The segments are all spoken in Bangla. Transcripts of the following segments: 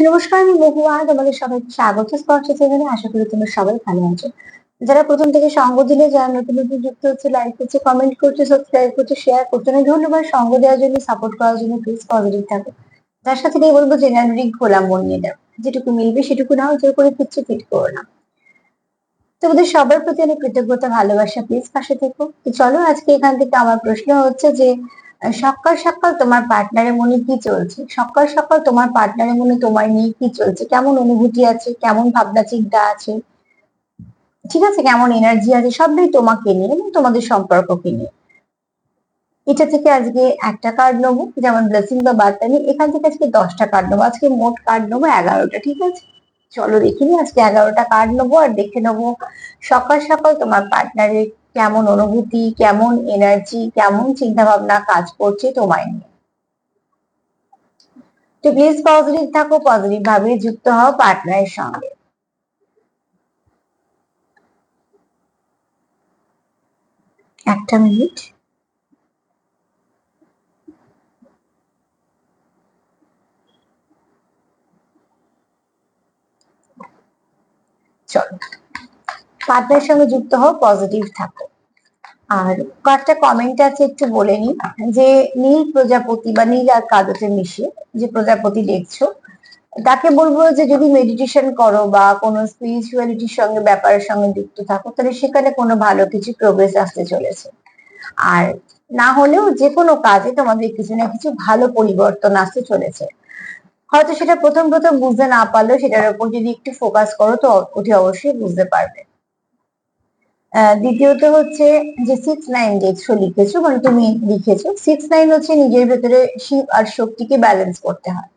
নমস্কার, আমি মহুয়া। তোমাদের সবাইকে স্বাগত স্পর্শ চ্যানেলে। আশা করি তোমরা সবাই ভালো আছো। যারা প্রথম থেকে সঙ্গ দিলে, যারা নতুন নতুন যুক্ত হচ্ছে, লাইক করছে, কমেন্ট করছে, সাবস্ক্রাইব করছে, শেয়ার করছে, অনেক ধন্যবাদ। সঙ্গ দেওয়ার জন্য, সাপোর্ট করার জন্য। প্লিজ পজিটিভ থাকো। তার সাথে দিয়ে বলবো, জেনারেল রিডিং খোলা মন নিয়ে দাও। যেটুকু মিলবে সেটুকু নাও, জোর করে কিচ্ছু ফিট করো না। তোমাদের সবার প্রতি অনেক কৃতজ্ঞতা, ভালোবাসা। প্লিজ পাশে থেকো। তো চলো, আজকে এখান থেকে আমার প্রশ্ন হচ্ছে যে সকাল সকাল তোমার পার্টনারের মনে কি চলছে? সকাল সকাল তোমার পার্টনারের মনে তোমার নিয়ে কি চলছে? কেমন অনুভূতি আছে, কেমন ভাবনা চিন্তা আছে, ঠিক আছে, কেমন এনার্জি আছে, সবটাই তোমাকে নিয়ে এবং তোমাদের সম্পর্ককে নিয়ে। এটা থেকে আজকে একটা কার্ড নেবো, যেমন ব্লেসিং বা বার্তা নিয়ে। এখান থেকে আজকে 10টা কার্ড নেবো। আজকে মোট কার্ড নেবো 11টা, ঠিক আছে? চলো দেখে নি, আজকে 11টা কার্ড নেবো আর দেখে নেবো সকাল সকাল তোমার পার্টনারের কেমন অনুভূতি, কেমন এনার্জি, কেমন চিন্তা ভাবনা কাজ করছে তোমায় নিয়ে। তো প্লিজ পজিটিভ থাকো, পজিটিভ ভাবে যুক্ত হও পার্টনারের সঙ্গে। একটা মিনিট। চলো, পার্টনারের সঙ্গে যুক্ত হও, পজিটিভ থাকো। আর কয়েকটা কমেন্ট আছে, একটু বলে নি। যে নীল প্রজাপতি বা নীল আর কাগজে মিশিয়ে যে প্রজাপতি দেখছো, তাকে বলবো যে যদি মেডিটেশন করো বা কোনো স্পিরিচুয়ালিটির সঙ্গে, ব্যাপারের সঙ্গে যুক্ত থাকো, তাহলে সেখানে কোনো ভালো কিছু প্রোগ্রেস আসতে চলেছে। আর না হলেও যে কোনো কাজে তোমাদের কিছু না কিছু ভালো পরিবর্তন আসতে চলেছে। হয়তো সেটা প্রথম প্রথম বুঝতে না পারলেও সেটার উপর যদি একটু ফোকাস করো, তো অতি অবশ্যই বুঝতে পারবে। দ্বিতীয়ত হচ্ছে যে 6-9 দেখছো, লিখেছো, মানে তুমি লিখেছো 6-9 হচ্ছে নিজের ভেতরে শিব আর শক্তিকে ব্যালেন্স করতে হয়।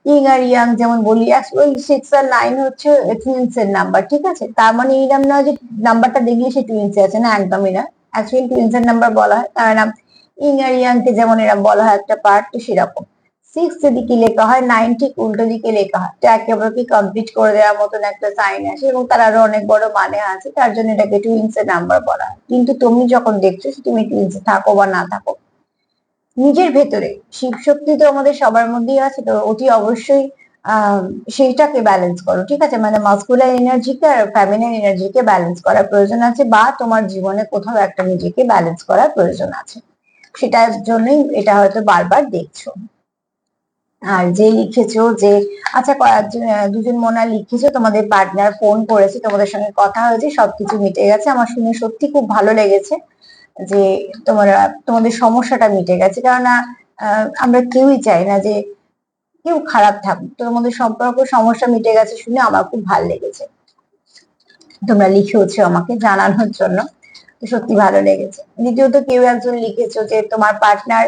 ইং আর ইয়াং যেমন বলি, ওই 6 আর 9 হচ্ছে টুইন্স এর নাম্বার, ঠিক আছে? তার মানে এইরকম না যে নাম্বারটা দেখলে সে টুইন্স আছে, না, একদমই না। অ্যাকচুয়ালি টুইন্স এর নাম্বার বলা হয়, তার নাম ইং আর ইয়াং কে যেমন এরকম বলা হয় একটা পার্ট, তো সেরকম 6 যেদিকে লেখা হয়, 9 ঠিক উল্টো দিকে লেখা হয়, তো একেবারে কমপ্লিট করে দেওয়ার মতন একটা সাইন আসে এবং তার আরো অনেক বড় মানে আছে, তার জন্য এটাকে টুইন্স এর নাম্বার বলা হয়। কিন্তু তুমি যখন দেখছো তুমি টুইন্স থাকো বা না থাকো, নিজের ভেতরে শিব শক্তি তো আমাদের সবার মধ্যেই আছে, তো অতি অবশ্যই আহ সেইটাকে ব্যালেন্স করো, ঠিক আছে? মানে মাস্কুলার এনার্জিকে আর ফেমিনাইন এনার্জিকে ব্যালেন্স করার প্রয়োজন আছে, বা তোমার জীবনে কোথাও একটা নিজেকে ব্যালেন্স করার প্রয়োজন আছে। সেটার জন্যই এটা হয়তো বারবার দেখছো। আর যে লিখেছো যে, আচ্ছা, দুজন মনে হয় লিখেছো তোমাদের পার্টনার ফোন করেছে, তোমাদের সঙ্গে কথা হয়েছে, সবকিছু মিটে গেছে। আমার শুনে সত্যি খুব ভালো লেগেছে যে তোমাদের সমস্যাটা মিটে গেছে। কেননা আমরা কেউই চাই না যে কেউ খারাপ থাকুক। তো তোমাদের সম্পর্ক সমস্যা মিটে গেছে শুনে আমার খুব ভালো লেগেছে। তোমরা লিখেওছো আমাকে জানানোর জন্য, তো সত্যি ভালো লেগেছে। দ্বিতীয়ত কেউ একজন লিখেছো যে তোমার পার্টনার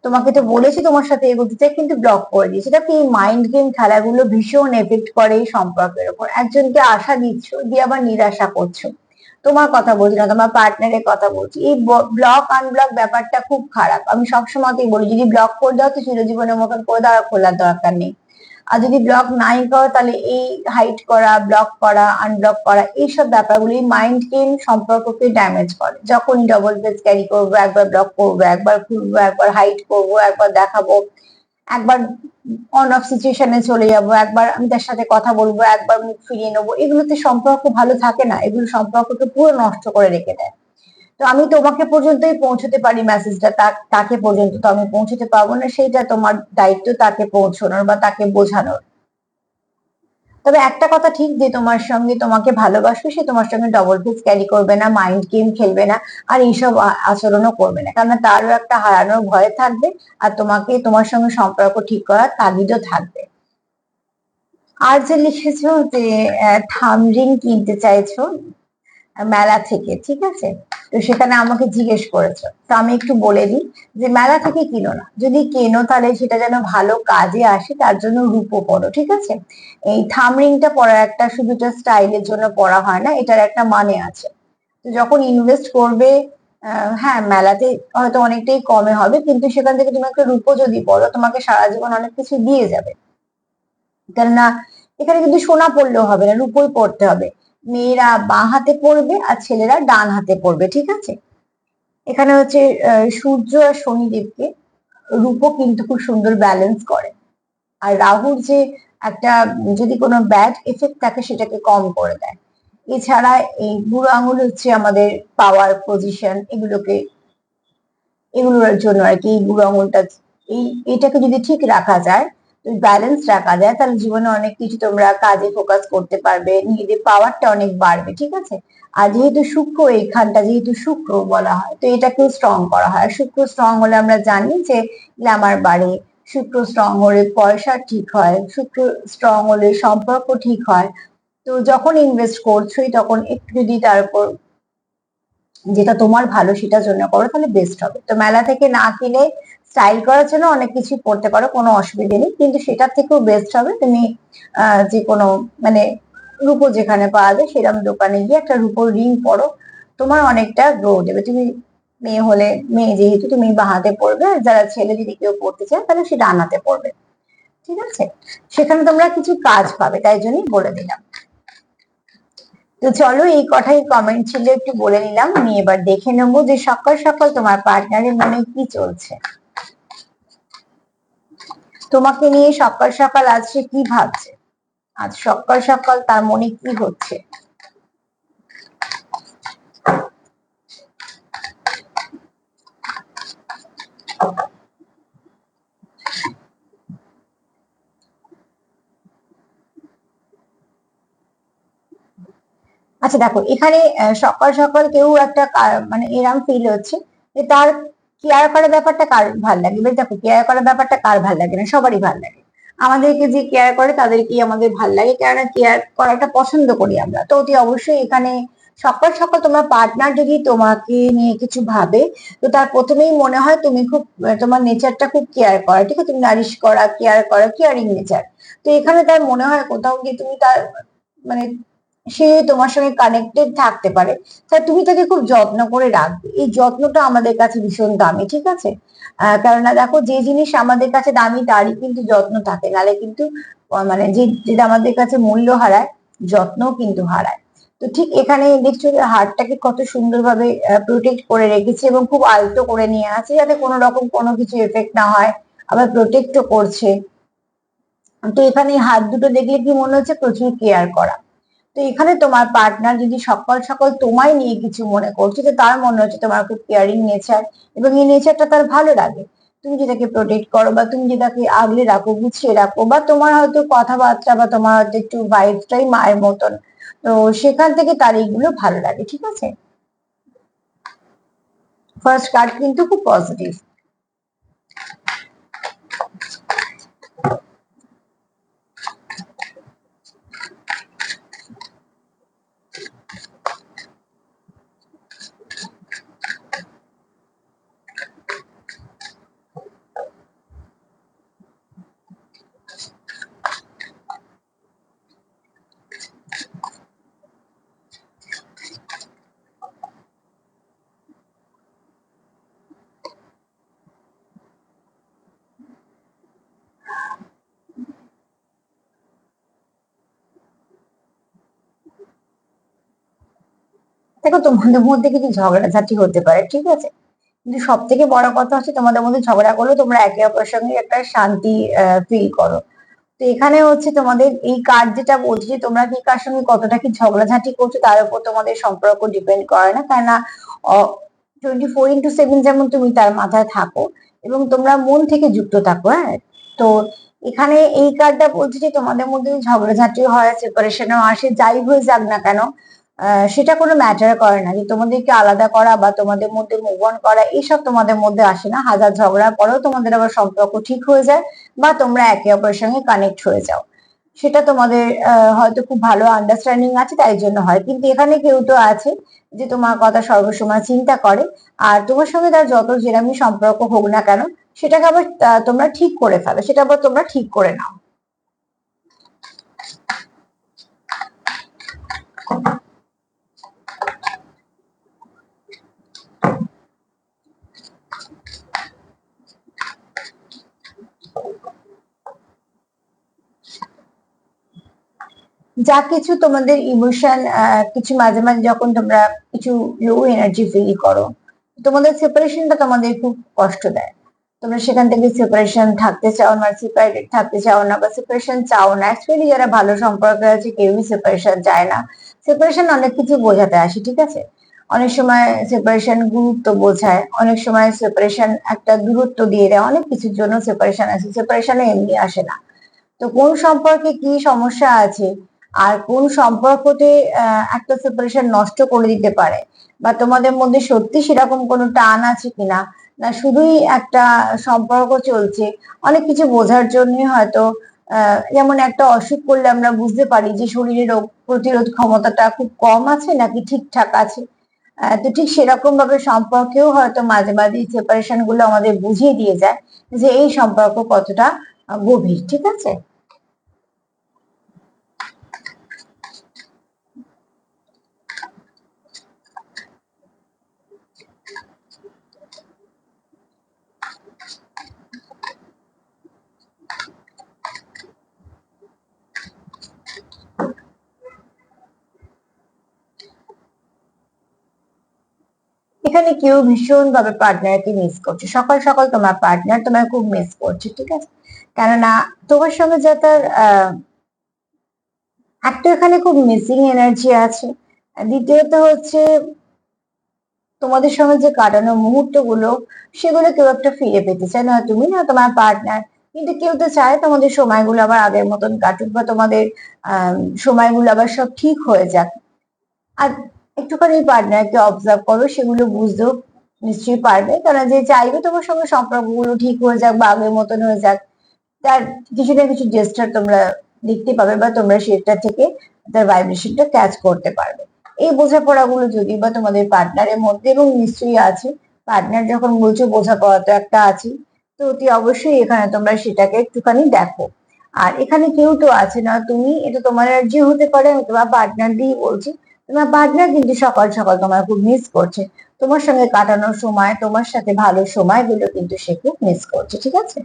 তোমাকে তো বলেছে তোমার সাথে এগোতে চাই, কিন্তু ব্লক করে দিয়েছে। এটা কি, মাইন্ড গেম খেলাগুলো ভীষণ এফেক্ট করে এই সম্পর্কের উপর। একজনকে আশা দিচ্ছ, দিয়ে আবার নিরাশা করছো। তোমার কথা বলছি না, তোমার পার্টনারের কথা বলছি। এই ব্লক আনব্লক ব্যাপারটা খুব খারাপ। আমি সবসময়তেই বলি, যদি ব্লক করে দাও তো চিরজীবনের মতন করে দাও, আর খোলার দরকার নেই। আর যদি ব্লক নাই করো, তাহলে এই হাইড করা, ব্লক করা, আনব্লক করা, এইসব ব্যাপারগুলি মাইন্ড গেম সম্পর্ককে ড্যামেজ করে। যখনই ডবল পেজ ক্যারি করবো, একবার ব্লক করবো, একবার খুলবো, একবার হাইড করবো, একবার দেখাবো, একবার অন অফ সিচুয়েশনে চলে যাব, একবার আমি তার সাথে কথা বলবো, একবার মুখ ফিরিয়ে নেবো, এগুলোতে সম্পর্ক ভালো থাকে না। এগুলো সম্পর্ককে পুরো নষ্ট করে রেখে দেয়। তো আমি তোমাকে পর্যন্তই পৌঁছতে পারি মেসেজটা, তাকে পর্যন্ত তো আমি পৌঁছতে পারবো না। সেইটা তোমার দায়িত্ব, তাকে পৌঁছানোর বা তাকে বোঝানোর। তবে একটা কথা ঠিক, যে তোমার সঙ্গে তোমাকে ভালোবাসবে, সে তোমার সঙ্গে ডবল ফেস ক্যারি করবে না, মাইন্ড গেম খেলবে না, আর এইসব আচরণও করবে না। কারণ তারও একটা হারানোর ভয় থাকবে, আর তোমার সঙ্গে সম্পর্ক ঠিক করার তাগিদও থাকবে। আর যে লিখেছো যে থাম রিং কিনতে চাইছো মেলা থেকে, ঠিক আছে? তো সেখানে আমাকে জিজ্ঞেস করেছো, তো আমি একটু বলে দিই যে মেলা থেকে কিনো না। যদি কেনো, তাহলে সেটা যেন ভালো কাজে আসে, তার জন্য রূপো পরো, ঠিক আছে? এই থাম রিংটা পরা একটা শুধুটা স্টাইলের জন্য পরা হয় না, এটার একটা মানে আছে। তো যখন ইনভেস্ট করবে, হ্যাঁ, মেলাতে হয়তো অনেকটাই কমে হবে, কিন্তু সেখান থেকে তুমি একটা রূপো যদি পরো, তোমাকে সারা জীবন অনেক কিছু দিয়ে যাবে। কেননা এখানে কিন্তু সোনা পড়লেও হবে না, রূপোই পড়তে হবে। মেয়েরা বাঁ হাতে পড়বে আর ছেলেরা ডান হাতে পড়বে, ঠিক আছে? এখানে হচ্ছে সূর্য আর শনিদেবকে রূপো কিন্তু খুব সুন্দর ব্যালেন্স করে। আর রাহুর যে একটা যদি কোনো ব্যাড এফেক্ট থাকে সেটাকে কম করে দেয়। এছাড়া এই বুড়ো আঙুল হচ্ছে আমাদের পাওয়ার পজিশন, এগুলোর জন্য আর কি। এই বুড়ো আঙুলটা এটাকে যদি ঠিক রাখা যায়, ব্যালেন্স রাখা যায়, তাহলে জীবনে অনেক কিছু তোমরা কাজে ফোকাস করতে পারবে, নিজেদের পাওয়ারটা অনেক বাড়বে, ঠিক আছে। আর যেহেতু শুক্র এইখানটা যেহেতু শুক্র বলা হয়, তো এটাকেও স্ট্রং করা হয়। শুক্র স্ট্রং হলে আমরা জানি যে গ্ল্যামার বাড়ে, শুক্র স্ট্রং হলে পয়সা ঠিক হয়, শুক্র স্ট্রং হলে সম্পর্ক ঠিক হয়। তো যখন ইনভেস্ট করছোই তখন একটু যদি তার উপর যেটা তোমার ভালো সেটার জন্য করো, তাহলে বেস্ট হবে। তো মেলা থেকে না কিনে স্টাইল করার জন্য অনেক কিছু পড়তে পারো, কোনো অসুবিধা নেই, কিন্তু সেটার থেকেও বেস্ট হবে তুমি যে কোনো মানে রূপো যেখানে পাওয়া যায় সেরকম দোকানে গিয়ে একটা রূপোর রিং পরো, তোমার অনেকটা গ্রো দেবে। তুমি মেয়ে হলে, মেয়ে যেহেতু তুমি বাঁ হাতে পড়বে, আর যারা ছেলে যদি কেউ পড়তে চায় তাহলে সে ডান হাতে পড়বে, ঠিক আছে। সেখানে তোমরা কিছু কাজ পাবে, তাই জন্যই বলে দিলাম। তো চলো, এই কথাই কমেন্ট ছিল, একটু বলে নিলাম। আমি এবার দেখে নেবো যে সকাল সকাল তোমার পার্টনারের মনে কি চলছে, তোমাকে নিয়ে সকাল সকাল আজ সে কি ভাবছে, আজ সকাল সকাল তার মনে কি হচ্ছে। আচ্ছা দেখো, এখানে সকাল সকাল কেউ একটা মানে এরম ফিল হচ্ছে যে তার কেয়ার করার ব্যাপারটা কার ভাল লাগে। এবার দেখো, কেয়ার করার ব্যাপারটা কার ভাল লাগে না, সবারই ভাল লাগে। আমাদেরকে যে কেয়ার করে তাদেরকেই আমাদের ভাল লাগে, কেননা কেয়ার করাটা পছন্দ করি আমরা। তো অতি অবশ্যই এখানে সকাল সকাল তোমার পার্টনার যদি তোমাকে নিয়ে কিছু ভাবে, তো তার প্রথমেই মনে হয় তুমি খুব তোমার নেচারটা খুব কেয়ার করা, ঠিক আছে, তুমি নারিশ করা, কেয়ার করা, কেয়ারিং নেচার। তো এখানে তার মনে হয় কোথাও গিয়ে তুমি তার মানে সে তোমার সঙ্গে কানেক্টেড থাকতে পারে, তা তুমি তাকে খুব যত্ন করে রাখবে। এই যত্নটা আমাদের কাছে ভীষণ দামি, ঠিক আছে। কেননা দেখো, যে জিনিস আমাদের কাছে দামি তারই কিন্তু যত্ন থাকে, নালে কিন্তু মানে যেটা আমাদের কাছে মূল্য হারায়, যত্নও কিন্তু হারায়। তো ঠিক এখানে দেখছো যে হার্টটাকে কত সুন্দরভাবে প্রোটেক্ট করে রেখেছে এবং খুব আলতো করে নিয়ে আছে, যাতে কোনো রকম কোনো কিছু এফেক্ট না হয়, আবার প্রোটেক্টও করছে। তো এখানে হাত দুটো দেখলে কি মনে হচ্ছে, প্রচুর কেয়ার করা। তো এখানে তোমার পার্টনার যদি সকাল সকাল তোমায় নিয়ে কিছু মনে করছে, তো তার মনে হচ্ছে তোমার খুব কেয়ারিং নেচার, এবং এই নেচারটা তার ভালো লাগে। তুমি যেটাকে প্রোটেক্ট করো, বা তুমি যেটাকে আগলে রাখো, গুছিয়ে রাখো, বা তোমার হয়তো কথাবার্তা বা তোমার হয়তো একটু ভাইবটাই মায়ের মতন, তো সেখান থেকে তার এইগুলো ভালো লাগে, ঠিক আছে। ফার্স্ট কার্ড কিন্তু খুব পজিটিভ। দেখো, তোমাদের মধ্যে কিছু ঝগড়াঝাটি হতে পারে, ঠিক আছে, কিন্তু সব থেকে বড় কথা হচ্ছে তোমাদের মধ্যে ঝগড়া করলে তোমরা একে অপরের সঙ্গে একটা শান্তি ফিল করো। তো এখানে হচ্ছে তোমাদের এই কার্ড যেটা বলছে যে তোমরা কি কার সঙ্গে কতটা কি ঝগড়াঝাটি করছো তার উপর তোমাদের সম্পর্ক ডিপেন্ড করে না, কেননা 24/7 যেমন তুমি তার মাথায় থাকো এবং তোমরা মন থেকে যুক্ত থাকো, হ্যাঁ। তো এখানে এই কার্ডটা বলছে যে তোমাদের মধ্যে ঝগড়াঝাটি হয়, সেপারেশনও আসে, যাই হয়ে যাক না কেন, সেটা কোনো ম্যাটার করে না। যে তোমাদেরকে আলাদা করা বা তোমাদের মধ্যে মুভ অন করা, এইসব তোমাদের মধ্যে আসে না। হাজার ঝগড়ার পরেও তোমাদের আবার সম্পর্ক ঠিক হয়ে যায়, বা তোমরা একে অপরের সঙ্গে কানেক্ট হয়ে যাও। সেটা তোমাদের হয়তো খুব ভালো আন্ডারস্ট্যান্ডিং আছে, তাই জন্য হয়। কিন্তু এখানে কেউ তো আছে যে তোমার কথা সর্বসময় চিন্তা করে, আর তোমার সঙ্গে তার যত যেরামই সম্পর্ক হোক না কেন, সেটাকে আবার তোমরা ঠিক করে ফেলো, সেটা আবার তোমরা ঠিক করে নাও। যা কিছু তোমাদের ইমোশন, কিছু মাঝে মাঝে যখন তোমরা কিছু লো এনার্জি ফিল করো, তোমাদের সেপারেশনটা তোমাদের খুব কষ্ট দেয়। তোমরা সেখান থেকে সেপারেশন থাকতে চাও না, সেপারেটেড থাকতে চাও না, বা সেপারেশন চাও না। অ্যাকচুয়ালি যারা ভালো সম্পর্কে আছে কেউই সেপারেশন চায় না। সেপারেশন অনেক কিছু বোঝাতে আসে, ঠিক আছে? অনেক সময় সেপারেশন গুরুত্ব বোঝায়, অনেক সময় সেপারেশন একটা দূরত্ব দিয়ে দেয়, অনেক কিছুর জন্য সেপারেশন আসে। সেপারেশন এমনি আসে না। তো কোন সম্পর্কে কি সমস্যা আছে, আর কোন সম্পর্কতে একটা সেপারেশন নষ্ট করে দিতে পারে, বা তোমাদের মধ্যে সত্যি সেরকম কোনো টান আছে কিনা, না শুধুই একটা সম্পর্ক চলছে, অনেক কিছু বোঝার জন্য হয়তো যেমন একটা অসুখ করলে আমরা বুঝতে পারি যে শরীরে রোগ প্রতিরোধ ক্ষমতাটা খুব কম আছে নাকি ঠিকঠাক আছে। তো ঠিক সেরকম ভাবে সম্পর্কেও হয়তো মাঝে মাঝে সেপারেশন গুলো আমাদের বুঝিয়ে দিয়ে যায় যে এই সম্পর্ক কতটা গভীর, ঠিক আছে? এখানে কেউ ভীষণ ভাবে পার্টনারকে মিস করছে, সকাল সকাল তোমার পার্টনার তোমায় খুব মিস করছে, ঠিক আছে? কেননা তোমার সঙ্গে যা তার একটা এখানে খুব মিসিং এনার্জি আছে। আর দ্বিতীয়ত হচ্ছে তোমাদের সঙ্গে যে কাটানো মুহূর্ত গুলো, সেগুলো কেউ একটা ফিরে পেতে চায়, না তুমি না তোমার পার্টনার। কিন্তু কেউ তো চায় তোমাদের সময়গুলো আবার আগের মতন কাটুক, বা তোমাদের সময়গুলো আবার সব ঠিক হয়ে যাক। আর একটুখানি পার্টনারকে অবজার্ভ করো, সেগুলো বুঝতেও নিশ্চয়ই পারবে, কারণ যে চাইবে তোমার সঙ্গে সম্পর্কগুলো ঠিক হয়ে যাক বা আগের মতন হয়ে যাক, তার কিছু না কিছু জেস্টার তোমরা দেখতে পাবে, বা তোমরা সেটা থেকে তার ভাইব্রেশনটা ক্যাচ করতে পারবে। এই বোঝাপড়াগুলো যদি বা তোমাদের পার্টনারের মধ্যে, এবং নিশ্চয়ই আছে, পার্টনার যখন বলছো বোঝাপড়া তো একটা আছে, তো অতি অবশ্যই এখানে তোমরা সেটাকে একটুখানি দেখো। আর এখানে কেউ তো আছে না, তুমি এটা তোমার এনার্জি হতে পারে, আমি তোমার পার্টনার দিয়ে বলছি। তোমার পার্টনার কিন্তু সকাল সকাল তোমার খুব মিস করছে, তোমার সঙ্গে কাটানোর সময়, তোমার সাথে ভালো সময়গুলো কিন্তু সে খুব মিস করছে, ঠিক আছে?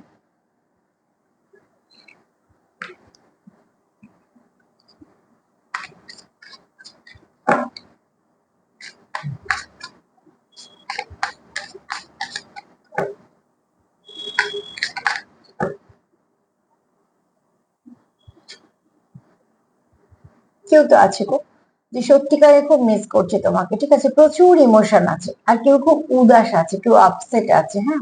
কেউ তো আছে গো, যে সত্যিকারে খুব মিস করছে তোমাকে, ঠিক আছে? প্রচুর ইমোশন আছে। আর কেউ খুব উদাস আছে, কেউ আপসেট আছে, হ্যাঁ।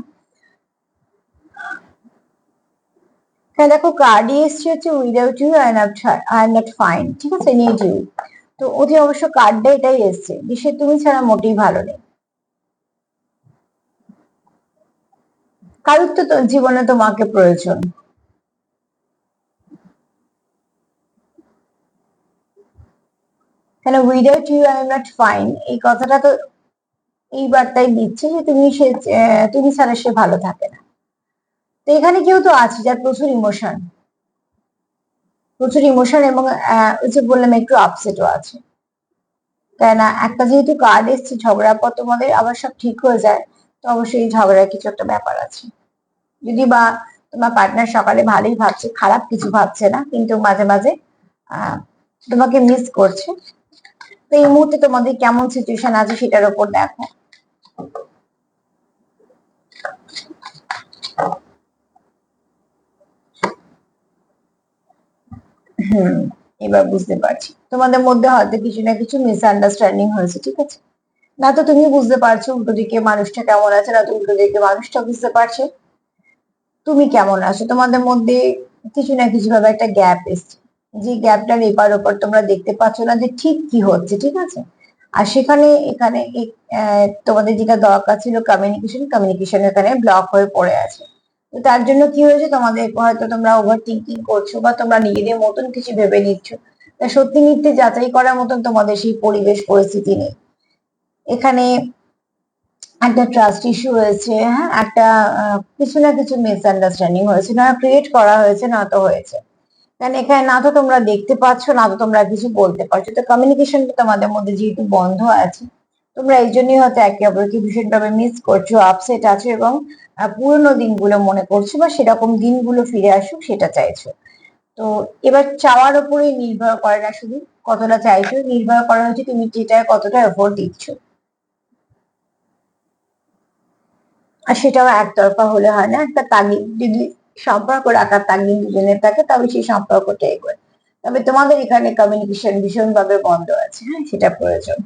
হ্যাঁ, দেখো কার্ডই এসছে হচ্ছে without you I am not fine, ঠিক আছে, নিড ইউ। তো অতি অবশ্য কার্ডটা এটাই এসছে যে সে তুমি ছাড়া মোটেই ভালো নেই। কারোর তো জীবনে তোমাকে প্রয়োজন। কেন without you I am not fine, এই কথাটা তো এই বার্তাই দিচ্ছে যে তুমি ছাড়া সে ভালো থাকে না। তো এখানে কেউ তো আছে যার প্রচুর ইমোশন, প্রচুর ইমোশন, এবং ওই যে বললাম একটু আপসেটও আছে। তাই না? একটা যেহেতু কার্ড এসছে ঝগড়ার পর তোমাদের আবার সব ঠিক হয়ে যায়, তো অবশ্যই এই ঝগড়ার কিছু একটা ব্যাপার আছে। যদি বা তোমার পার্টনার সকালে ভালোই ভাবছে, খারাপ কিছু ভাবছে না, কিন্তু মাঝে মাঝে আহ তোমাকে মিস করছে। তো এই মুহূর্তে তোমাদের কেমন সিচুয়েশন আছে সেটার উপর দেখো। হুম, এবার বুঝতে পারছি তোমাদের মধ্যে হয়তো কিছু না কিছু মিসআন্ডারস্ট্যান্ডিং হয়েছে, ঠিক আছে? না তো তুমি বুঝতে পারছো উল্টো দিকে মানুষটা কেমন আছে, না তো উল্টো দিকে মানুষটা বুঝতে পারছে তুমি কেমন আছো। তোমাদের মধ্যে কিছু না কিছু ভাবে একটা গ্যাপ এসছে, যে গ্যাপটার এপার ওপর তোমরা দেখতে পাচ্ছ না যে ঠিক কি হচ্ছে, ঠিক আছে? আর সেখানে এখানে তোমাদের যেটা দরকার ছিল কমিউনিকেশন, কমিউনিকেশন এখানে ব্লক হয়ে পড়ে আছে। তো তার জন্য কি হয়েছে, তোমাদের হয়তো তোমরা ওভার থিঙ্কিং করছো, বা তোমরা নিজেদের মতন কিছু ভেবে নিচ্ছ। তা সত্যি মিথ্যে যাচাই করার মতন তোমাদের সেই পরিবেশ পরিস্থিতি নেই। এখানে একটা ট্রাস্ট ইস্যু হয়েছে, হ্যাঁ, একটা কিছু না কিছু মিসআন্ডারস্ট্যান্ডিং হয়েছে, না ক্রিয়েট করা হয়েছে, না তো হয়েছে। কারণ এখানে না তো তোমরা দেখতে পাচ্ছ, না তো তোমরা কিছু বলতে পারছো। তো কমিউনিকেশনটা তোমাদের মধ্যে যেহেতু বন্ধ আছে, তোমরা এই জন্যই হয়তো একে অপরকে ভীষণভাবে মিস করছো, আপসেট আছো, এবং পুরোনো দিনগুলো মনে করছো, বা সেরকম দিনগুলো ফিরে আসুক সেটা চাইছো। তো এবার চাওয়ার উপরেই নির্ভর করে না শুধু কতটা চাইছো, নির্ভর করা হচ্ছে তুমি যেটা কতটা এফোর্ট দিচ্ছ। আর সেটাও একতরফা হলে হয় না, একটা তাগিদ যদি সম্পর্ক রাখার তাগিদ দুজনের থাকে তবে সেই সম্পর্কটা এগোয়। তবে তোমাদের এখানে কমিউনিকেশন ভীষণ ভাবে বন্ধ আছে, হ্যাঁ সেটা প্রয়োজন।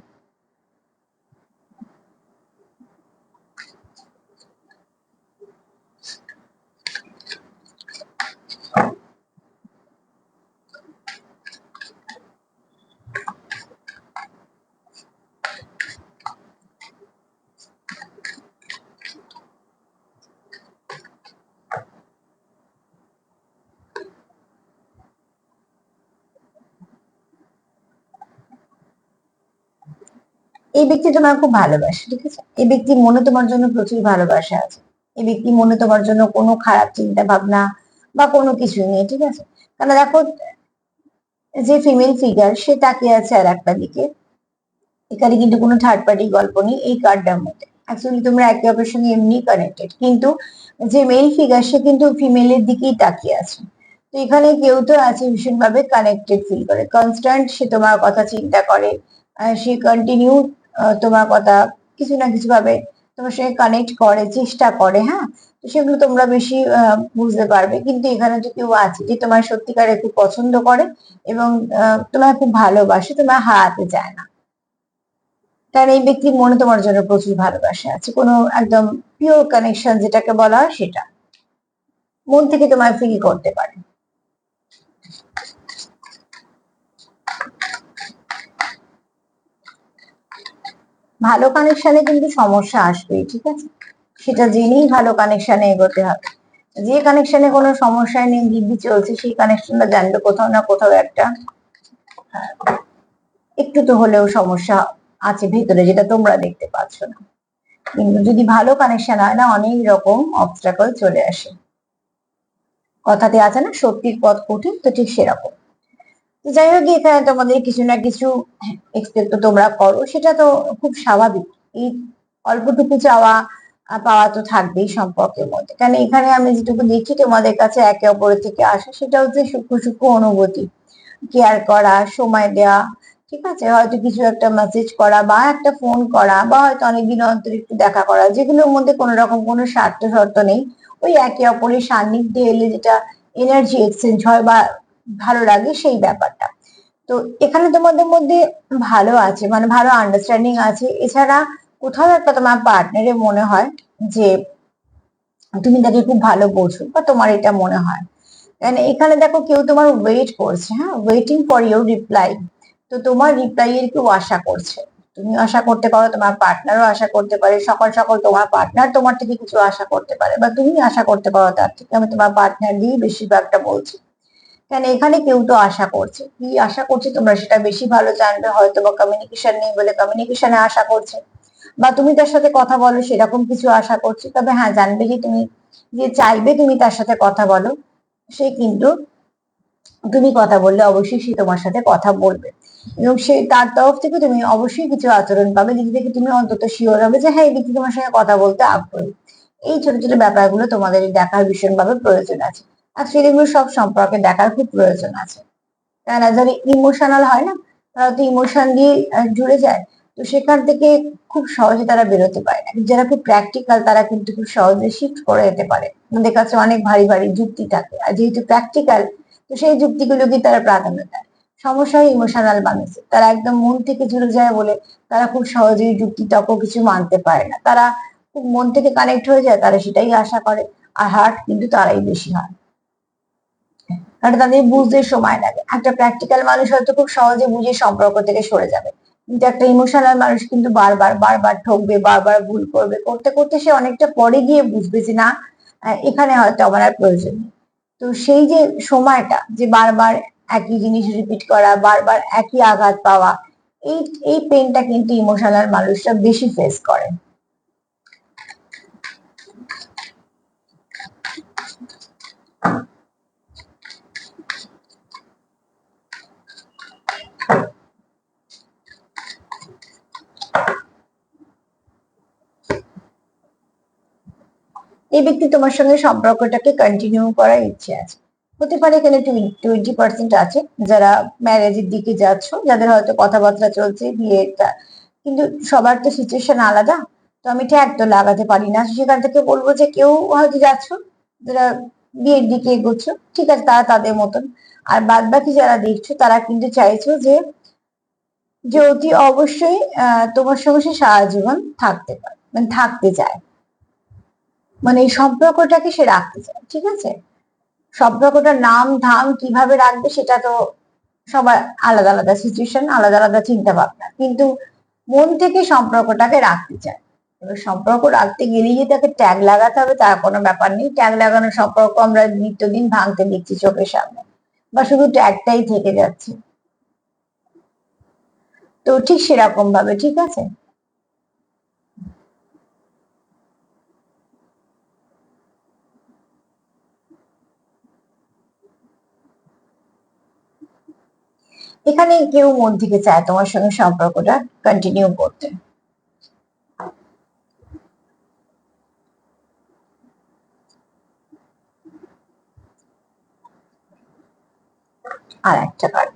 এই ব্যক্তি তোমার খুব ভালোবাসে, ঠিক আছে, এই ব্যক্তি মনে তোমার জন্য প্রচুর ভালোবাসা আছে, এই ব্যক্তি মনে তোমার জন্য কোনো খারাপ চিন্তা ভাবনা বা কোনো কিছু নেই, ঠিক আছে। কারণ দেখো, যে ফিমেল ফিগার সে তাকিয়ে আছে আর একটা দিকে, এখানে কিন্তু কোনো থার্ড পার্টি গল্প নেই এই কার্ডটার মধ্যে। অ্যাকচুয়ালি তোমরা একে অপরের সঙ্গে এমনি কানেক্টেড, কিন্তু যে মেল ফিগার সে কিন্তু ফিমেলের দিকেই তাকিয়ে আছে। তো এখানে কেউ তো আছে ভীষণ ভাবে কানেক্টেড ফিল করে, কনস্ট্যান্ট সে তোমার কথা চিন্তা করে, সে কন্টিনিউ তোমার কথা কিছু না কিছু ভাবে তোমার সঙ্গে কানেক্ট করে, চেষ্টা করে, হ্যাঁ। তো সেগুলো তোমরা বেশি বুঝতে পারবে, কিন্তু এখানে তো কেউ আছে যে তোমার সত্যিকারে খুব পছন্দ করে এবং তোমার খুব ভালোবাসে, তোমার হারাতে চায় না। কারণ এই ব্যক্তির মনে তোমার জন্য প্রচুর ভালোবাসা আছে, কোনো একদম পিওর কানেকশন যেটাকে বলা হয় সেটা মন থেকে তোমায় ফিল করতে পারে। ভালো কানেকশনে কিন্তু সমস্যা আসবেই, ঠিক আছে, সেটা জেনেই ভালো কানেকশনে এগোতে হবে। যে কানেকশনে কোনো সমস্যা নেই, দিব্যি চলছে, সেই কানেকশনটা জানবে কোথাও না কোথাও একটা একটু তো হলেও সমস্যা আছে ভিতরে, যেটা তোমরা দেখতে পাচ্ছ না। কিন্তু যদি ভালো কানেকশন হয় না, অনেক রকম অবস্ট্রাকল চলে আসে। কথাতে আছে না, সত্যির পথ কঠিন, তো ঠিক সেরকম। যাই হোক, এখানে তোমাদের কিছু না কিছু এক্সপেক্ট তো তোমরা করো, সেটা তো খুব স্বাভাবিক। এই অল্পটুকু চাওয়া পাওয়া তো থাকবেই সম্পর্কের মধ্যে, কারণ এখানে আমি যেটুকু দেখছি তোমাদের কাছে একে অপরের থেকে আসা, সেটা হচ্ছে সূক্ষ্ম সূক্ষ্ম অনুভূতি, কেয়ার করা, সময় দেওয়া, ঠিক আছে, হয়তো কিছু একটা মেসেজ করা বা একটা ফোন করা বা হয়তো অনেকদিন অন্তর একটু দেখা করা, যেগুলোর মধ্যে কোনো রকম কোনো স্বার্থ শর্ত নেই। ওই একে অপরের সান্নিধ্যে এলে যেটা এনার্জি এক্সচেঞ্জ হয় বা ভালো লাগে সেই ব্যাপারটা। তো এখানে তোমাদের মধ্যে ভালো আছে, মানে ভালো আন্ডারস্ট্যান্ডিং আছে। এছাড়া কোথাও একটা তোমার পার্টনারে মনে হয় যে তুমি তাকে খুব ভালো বোঝো বা তোমার এটা মনে হয়। মানে এখানে দেখো কেউ তোমার ওয়েট করছে, হ্যাঁ, ওয়েটিং ফর ইউর রিপ্লাই। তো তোমার রিপ্লাই এর কেউ আশা করছে, তুমি আশা করতে পারো, তোমার পার্টনারও আশা করতে পারে, সকাল সকাল তোমার পার্টনার তোমার থেকে কিছু আশা করতে পারে বা তুমি আশা করতে পারো তার থেকে। আমি তোমার পার্টনার দিয়ে বেশিরভাগটা বলছি, কেন এখানে কেউ তো আশা করছে, কি আশা করছে তোমরা সেটা বেশি ভালো জানবে, হয়তো বা কমিউনিকেশন নেই বলে কমিউনিকেশনে আশা করছে, বা তুমি তার সাথে কথা বলো সেরকম কিছু আশা করছে। তবে হ্যাঁ, জানবে যে তুমি যে চাইবে তুমি তার সাথে কথা বলো, সে কিন্তু তুমি কথা বললে অবশ্যই সে তোমার সাথে কথা বলবে, এবং সে তার তরফ থেকে তুমি অবশ্যই কিছু আচরণ পাবে যেটি থেকে তুমি অন্তত শিওর হবে যে হ্যাঁ, এই ব্যক্তি তোমার সঙ্গে কথা বলতে আগ্রহী। এই ছোট ছোট ব্যাপারগুলো তোমাদের দেখার ভীষণভাবে প্রয়োজন আছে। অ্যাকচুয়ালি এগুলো সব সম্পর্কে দেখার খুব প্রয়োজন আছে। কেননা যারা ইমোশনাল হয় না, তারা তো ইমোশন দিয়ে জুড়ে যায়, তো সেখান থেকে খুব সহজে তারা বেরোতে পারে না। যারা খুব প্র্যাকটিক্যাল তারা কিন্তু খুব সহজে শিফট করে যেতে পারে। আমাদের কাছে অনেক ভারী ভারী যুক্তি থাকে, আর যেহেতু প্র্যাকটিক্যাল, তো সেই যুক্তিগুলোকে তারা প্রাধান্য দেয়। সমস্যা হয় ইমোশনাল মানুষের, তারা একদম মন থেকে জুড়ে যায় বলে তারা খুব সহজেই যুক্তি তর্ক কিছু মানতে পারে না, তারা খুব মন থেকে কানেক্ট হয়ে যায়, তারা সেটাই আশা করে। আর হার্ট কিন্তু তারাই বেশি হয়, কারণ তাদের বুঝতে সময় লাগে। একটা প্র্যাকটিক্যাল মানুষ হয়তো খুব সহজে বুঝে সম্পর্ক থেকে সরে যাবে, কিন্তু একটা ইমোশনাল মানুষ কিন্তু বারবার বারবার ঠকবে, বারবার ভুল করবে, করতে করতে সে অনেকটা পরে গিয়ে বুঝবে যে না, এখানে হয়তো আমার আর প্রয়োজন নেই। তো সেই যে সময়টা, যে বারবার একই জিনিস রিপিট করা, বারবার একই আঘাত পাওয়া, এই এই পেনটা কিন্তু ইমোশনাল মানুষরা বেশি ফেস করে। এই ব্যক্তি তোমার সঙ্গে সম্পর্কটাকে কন্টিনিউ করার ইচ্ছে আছে। হতে পারে এখানে 20% আছে যারা ম্যারেজের দিকে যাচ্ছ, যাদের হয়তো কথাবার্তা চলছে বিয়েটা, কিন্তু সবার তো সিচুয়েশন আলাদা। তো আমি ট্যাগ তো লাগাতে পারি না, সেখান থেকে বলবো যে কেউ হয়তো যাচ্ছ যারা বিয়ের দিকে এগোচ্ছ, ঠিক আছে, তারা তাদের মতন। আর বাদ বাকি যারা দেখছো তারা কিন্তু চাইছো যে যে অতি অবশ্যই তোমার সঙ্গে সে সারা জীবন থাকতে পারে, মানে থাকতে চায়, মানে এই সম্পর্কটাকে সে রাখতে চায়, ঠিক আছে। সম্পর্কটার নাম ধাম কিভাবে রাখবে সেটা তো সবার আলাদা আলাদা সিচুয়েশন, আলাদা আলাদা চিন্তা ভাবনা, কিন্তু মন থেকে সম্পর্কটাকে রাখতে চায়। এবার সম্পর্ক রাখতে গেলেই যে তাকে ট্যাগ লাগাতে হবে তার কোনো ব্যাপার নেই। ট্যাগ লাগানোর সম্পর্ক আমরা নিত্যদিন ভাঙতে দেখছি চোখের সামনে, বা শুধু ট্যাগটাই থেকে যাচ্ছে। তো ঠিক সেরকম ভাবে, ঠিক আছে। এখানে কেউ মন থেকে চায় তোমার সঙ্গে সম্পর্কটা কন্টিনিউ করতে। আর একটা কার্ড,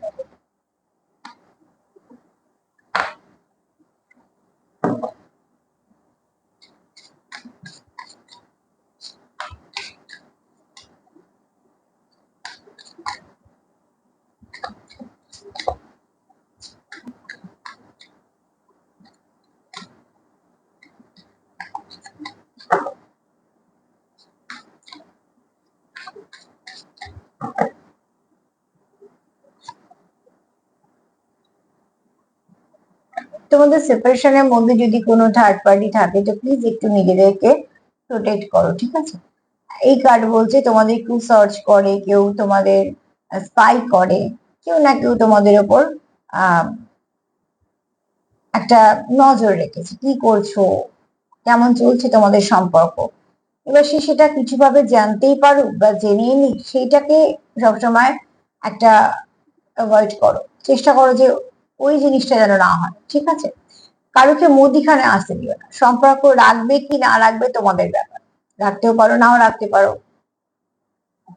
তোমাদের সেপারেশনের মধ্যে যদি কোনো থার্ড পার্টি থাকে তো প্লিজ একটু নিজেদেরকে প্রোটেক্ট করো, ঠিক আছে। এই কার্ড বলছে তোমাদের কেউ সার্চ করে, কেউ তোমাদের স্পাই করে, কেউ না কেউ তোমাদের ওপর আহ একটা নজর রেখেছে, কি করছো, কেমন চলছে তোমাদের সম্পর্ক। এবার সে সেটা কিছুভাবে জানতেই পারুক বা জেনেই নিক, সেইটাকে সবসময় একটা অ্যাভয়েড করো, চেষ্টা করো যে ওই জিনিসটা যেন না হয়, ঠিক আছে। কারোকে মধ্যিখানে আসতে দিও না। সম্পর্ক রাখবে কি না রাখবে তোমাদের ব্যাপার, রাখতেও পারো নাও রাখতে পারো,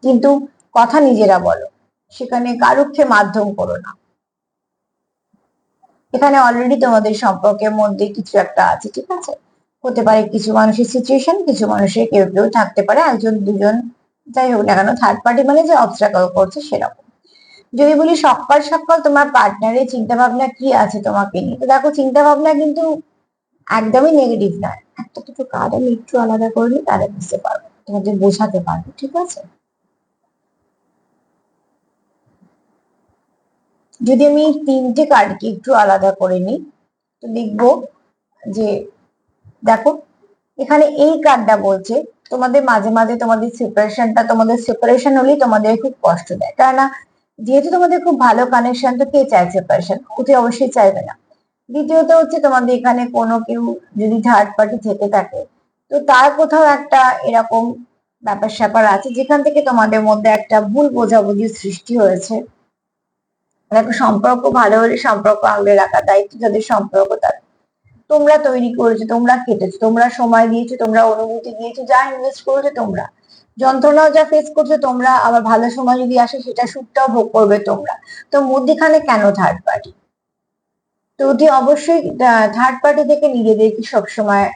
কিন্তু কথা নিজেরা বলো, সেখানে কারুকে মাধ্যম করো না। এখানে অলরেডি তোমাদের সম্পর্কের মধ্যে কিছু একটা আছে, ঠিক আছে। হতে পারে কিছু মানুষের সিচুয়েশন, কিছু মানুষের কেউ কেউ থাকতে পারে একজন দুজন, যাই হোক না কেন থার্ড পার্টি মানে যে অবস্ট্রাগল করছে সেরকম। যদি বলি সকাল সকাল তোমার পার্টনারের চিন্তা ভাবনা কি আছে তোমাকে নিয়ে, তো দেখো চিন্তা ভাবনা কিন্তু একদমই নেগেটিভ নয়। একটা দুটো কার্ড আমি একটু আলাদা করলে তাহলে বুঝতে পারবো, তোমাদের বোঝাতে পারবো, ঠিক আছে। যদি আমি তিনটে কার্ডকে একটু আলাদা করে নিই তো দেখবো যে, দেখো এখানে এই কার্ডটা বলছে তোমাদের মাঝে মাঝে তোমাদের সেপারেশন হলেই তোমাদের খুব কষ্ট দেয়, কেননা যেহেতু তোমাদের খুব ভালো কানেকশন, তো কে চায় সেপারেশন, অতি অবশ্যই চাইবে না। দ্বিতীয়ত হচ্ছে তোমাদের এখানে কোনো কেউ যদি থার্ড পার্টি থেকে থাকে, তো তার কোথাও একটা এরকম ব্যাপার স্যাপার আছে যেখান থেকে তোমাদের মধ্যে একটা ভুল বোঝাবুঝির সৃষ্টি হয়েছে। দেখো সম্পর্ক ভালো হলে সম্পর্ক আগলে রাখা দায়িত্ব যাদের সম্পর্ক তার, তোমরা তৈরি করেছো, তোমরা কেটেছো, তোমরা সময় দিয়েছো, তোমরা অনুভূতি দিয়েছো, যা ইনভেস্ট করেছো তোমরা, যন্ত্রণাও যা ফেস করছো তোমরা, আবার ভালো সময় যদি আসে সেটা সুখটাও ভোগ করবে তোমরা। তো মধ্যিখানে কেন থার্ড পার্টি? তো অতি অবশ্যই থার্ড পার্টি থেকে নিজেদেরকে সবসময়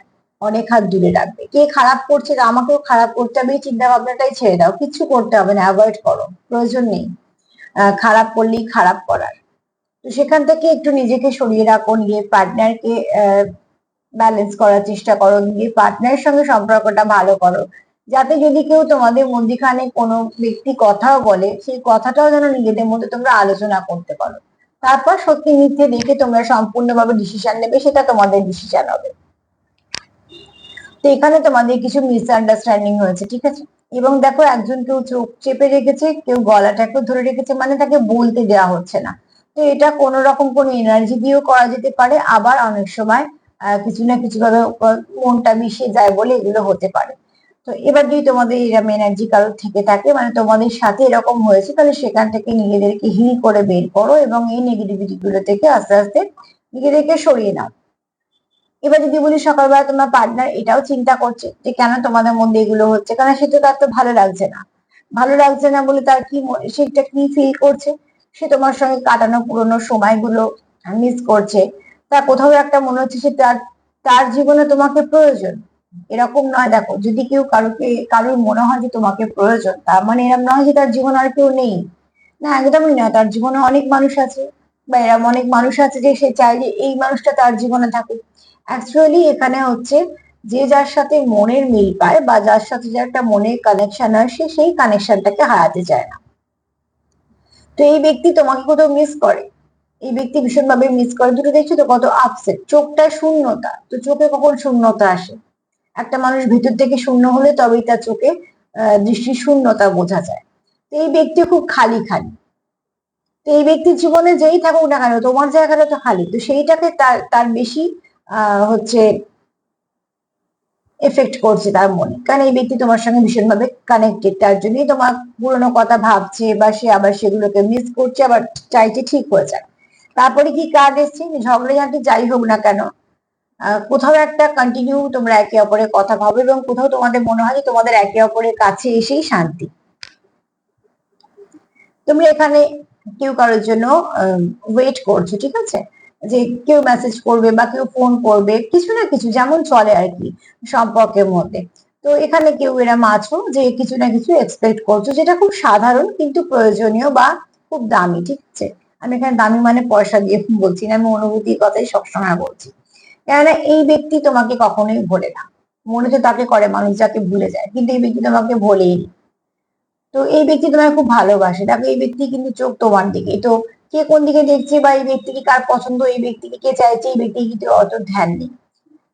অনেক হাত দূরে রাখবে। কে খারাপ করছে আমাকেও খারাপ করতে হবে এই চিন্তা ভাবনাটাই ছেড়ে দাও, কিচ্ছু করতে হবে না, অ্যাভয়েড করো, প্রয়োজন নেই খারাপ করলেই খারাপ করার। তো সেখান থেকে একটু নিজেকে সরিয়ে রাখো, নিজের পার্টনারকে ব্যালেন্স করার চেষ্টা করো, নিজের পার্টনারের সঙ্গে সম্পর্কটা ভালো করো, যাতে যদি কেউ তোমাদের মধ্যিখানে কোনো ব্যক্তি কথাও বলে সেই কথাটাও যেন নিজেদের মধ্যে তোমরা আলোচনা করতে পারো। তারপর সত্যি মিথ্যে দেখে তোমরা সম্পূর্ণভাবে ডিসিশন নেবে, সেটা তোমাদের ডিসিশন হবে। তো এখানে তোমাদের কিছু মিসআন্ডারস্ট্যান্ডিং হয়েছে, ঠিক আছে। এবং দেখো একজন কেউ চোখ চেপে রেখেছে, কেউ গলাটাকে ধরে রেখেছে, মানে তাকে বলতে দেওয়া হচ্ছে না। তো এটা কোন রকম কোনো এনার্জি দিয়েও করা যেতে পারে, আবার অনেক সময় কিছু না কিছু ভাবে মনটা মিশে যায় বলে এগুলো হতে পারে। তো এবার যদি তোমাদের এরকম এনার্জি কারোর থেকে থাকে, মানে তোমাদের সাথে এরকম হয়েছে, তাহলে সেখান থেকে নিজেদেরকে হিল করে বের করো এবং এই নেগেটিভিটি গুলো থেকে আস্তে আস্তে নিজেদেরকে সরিয়ে নাও। এবার যদি বলি সকালবেলা তোমার পার্টনার এটাও চিন্তা করছে যে কেন তোমাদের মধ্যে এগুলো হচ্ছে, কারণ সেটা তার তো ভালো লাগছে না। ভালো লাগছে না বলে তার কি সেটা কি ফিল করছে, সে তোমার সঙ্গে কাটানো পুরোনো সময়গুলো মিস করছে। তার কোথাও একটা মনে হচ্ছে সে তার তার জীবনে তোমাকে প্রয়োজন, এরকম নয়। দেখো, যদি কেউ কারোর মনে হয় যে তোমাকে প্রয়োজন, তার মানে এরকম নয় যে তার জীবনে আর কেউ নেই। না, একদমই না, তার জীবনে অনেক মানুষ আছে, বা এরকম অনেক মানুষ আছে যে সে চায় যে এই মানুষটা তার জীবনে থাকুক। অ্যাকচুয়ালি এখানে হচ্ছে যে যার সাথে মনের মিল পায় বা যার সাথে যে একটা মনের কানেকশন হয়, সে সেই কানেকশনটাকে হারাতে চায় না। তো এই ব্যক্তি তোমাকে কোথাও মিস করে, এই ব্যক্তি ভীষণভাবে মিস করে। দুটো দেখছো তো কত আপসেট, চোখটা শূন্যতা। তো চোখে কখন শূন্যতা আসে? একটা মানুষ ভিতর থেকে শূন্য হলে তবেই তার চোখে দৃষ্টির শূন্যতা বোঝা যায়। তো এই ব্যক্তি খুব খালি খালি। তো এই ব্যক্তির জীবনে যেই থাকুক না কেন, তোমার জায়গাটা তো খালি, তো সেইটাকে তার তার বেশি হচ্ছে এফেক্ট করছে তার মনে, কারণ এই ব্যক্তি তোমার সঙ্গে ভীষণভাবে কানেক্টেড। তার জন্যই তোমার পুরোনো কথা ভাবছে, বা সে আবার সেগুলোকে মিস করছে, আবার চাইছে ঠিক হয়ে যায়। তারপরে কি কার্ড এসছে? ঝগড়াঝাটি যাই হোক না কেন, কোথাও একটা কন্টিনিউ তোমরা একে অপরের কথা ভাবো, এবং কোথাও তোমাদের মনে হয় যে তোমাদের একে অপরের কাছে এসেই শান্তি। তুমি এখানে কেউ কারোর জন্য ওয়েট করছো, ঠিক আছে, যে কেউ মেসেজ করবে বা কেউ ফোন করবে, কিছু না কিছু যেমন চলে আর কি সম্পর্কের মধ্যে। তো এখানে কেউ এরম আছো যে কিছু না কিছু এক্সপেক্ট করছো, যেটা খুব সাধারণ কিন্তু প্রয়োজনীয় বা খুব দামি, ঠিক আছে। আমি এখানে দামি মানে পয়সা দিয়ে বলছি না, আমি অনুভূতির কথাই সবসময় বলছি। কেননা এই ব্যক্তি তোমাকে কখনোই ভোলে না। মনে তো তাকে করে মানুষ যাকে ভুলে যায়, কিন্তু এই ব্যক্তি তোমাকে ভোলেই নি। তো এই ব্যক্তি তোমায় খুব ভালোবাসে, দেখো এই ব্যক্তি কিন্তু চোখ তোমার দিকে। তো কে কোন দিকে দেখছে বা এই ব্যক্তিকে কার পছন্দ, এই ব্যক্তিকে কে চাইছে, এই ব্যক্তি কিন্তু অত ধ্যান নেই,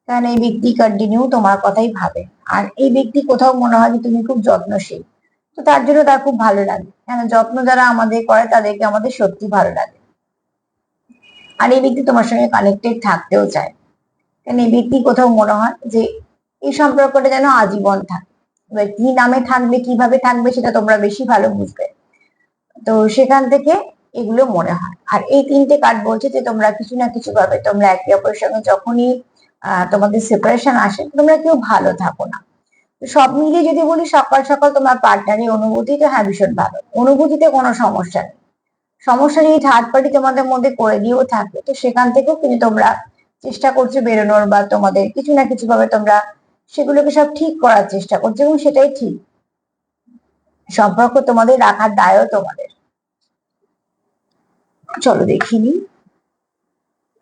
কারণ এই ব্যক্তি কন্টিনিউ তোমার কথাই ভাবে। আর এই ব্যক্তি কোথাও মনে হয় যে তুমি খুব যত্নশীল, তো তার জন্য তার খুব ভালো লাগে, কেন যত্ন যারা আমাদের করে তাদেরকে আমাদের সত্যি ভালো লাগে। আর এই ব্যক্তি তোমার সঙ্গে কানেক্টেড থাকতেও চায়, কারণ এই ব্যক্তি কোথাও মনে হয় যে এই সম্পর্কটা যেন আজীবন থাকে। এবার কি নামে থাকবে, কিভাবে থাকবে, সেটা তোমরা বেশি ভালো বুঝবে। তো সেখান থেকে এগুলো মনে হয়। আর এই তিনটে কার্ড বলছে যে তোমরা কিছু না কিছু ভাবে তোমরা একে অপরের সঙ্গে যখনই তোমাদের সেপারেশন আসে, তোমরা কেউ ভালো থাকো না। তো সব মিলিয়ে যদি বলি, সকাল সকাল তোমার পার্টনারের অনুভূতি তো হ্যাঁ ভীষণ ভালো, অনুভূতিতে কোনো সমস্যা নেই। সমস্যা যদি থার্ড পার্টি তোমাদের মধ্যে করে দিয়েও থাকে, তো সেখান থেকেও কিন্তু তোমরা চেষ্টা করছো বেরোনোর, বা তোমাদের কিছু না কিছু ভাবে তোমরা সেগুলোকে সব ঠিক করার চেষ্টা করছো, এবং সেটাই ঠিক। সম্পর্ক তোমাদের রাখার দায়ও তোমাদের। চলো দেখিনি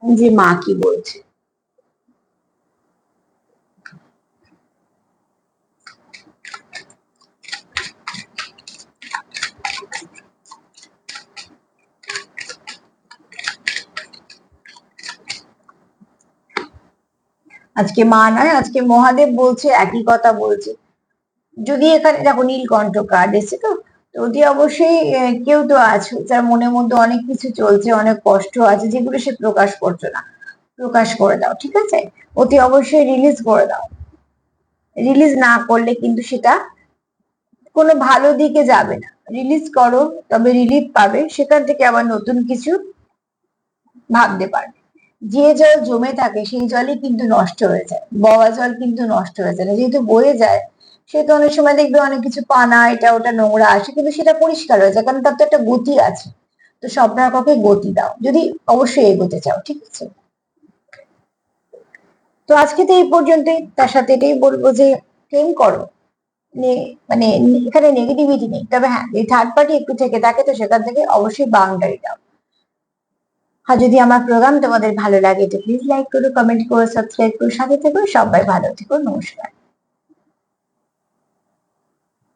যে মা কি বলছে। আজকে মা নয়, আজকে মহাদেব বলছে, একই কথা বলছে। যদি এখানে দেখো নীলকণ্ঠ কার্ড এসছে, তো তো অতি অবশ্যই কেউ তো আছে যার মনের মধ্যে অনেক কিছু চলছে, অনেক কষ্ট আছে, যেগুলো সে প্রকাশ করছো না, প্রকাশ করে দাও, ঠিক আছে। অতি অবশ্যই রিলিজ করে দাও। রিলিজ না করলে কিন্তু সেটা কোনো ভালো দিকে যাবে না। রিলিজ করো, তবে রিলিফ পাবে, সেখান থেকে আবার নতুন কিছু ভাবতে পারবে। যে জল জমে থাকে সেই জলই কিন্তু নষ্ট হয়ে যায়, বওয়া জল কিন্তু নষ্ট হয়ে যায় না, যেহেতু বয়ে যায়। সেহেতু অনেক সময় দেখবে অনেক কিছু পানা এটা ওটা নোংরা আসে, কিন্তু সেটা পরিষ্কার হয়ে যায়, কারণ তার তো একটা গতি আছে। তো স্বপ্নাকে গতি দাও, যদি অবশ্যই এগোতে চাও, ঠিক আছে। তো আজকে তো এই পর্যন্তই, তার সাথে এটাই বলবো যে প্রেম করো, মানে এখানে নেগেটিভিটি নেই, তবে হ্যাঁ এই থার্ড পার্টি একটু থেকে থাকে, তো সেখান থেকে অবশ্যই বাউন্ডারি দাও। আর যদি আমার প্রোগ্রাম তোমাদের ভালো লাগে তো প্লিজ লাইক করো, কমেন্ট করো, সাবস্ক্রাইব করো, সাথে থেকো। সবাই ভালো থেকো, নমস্কার।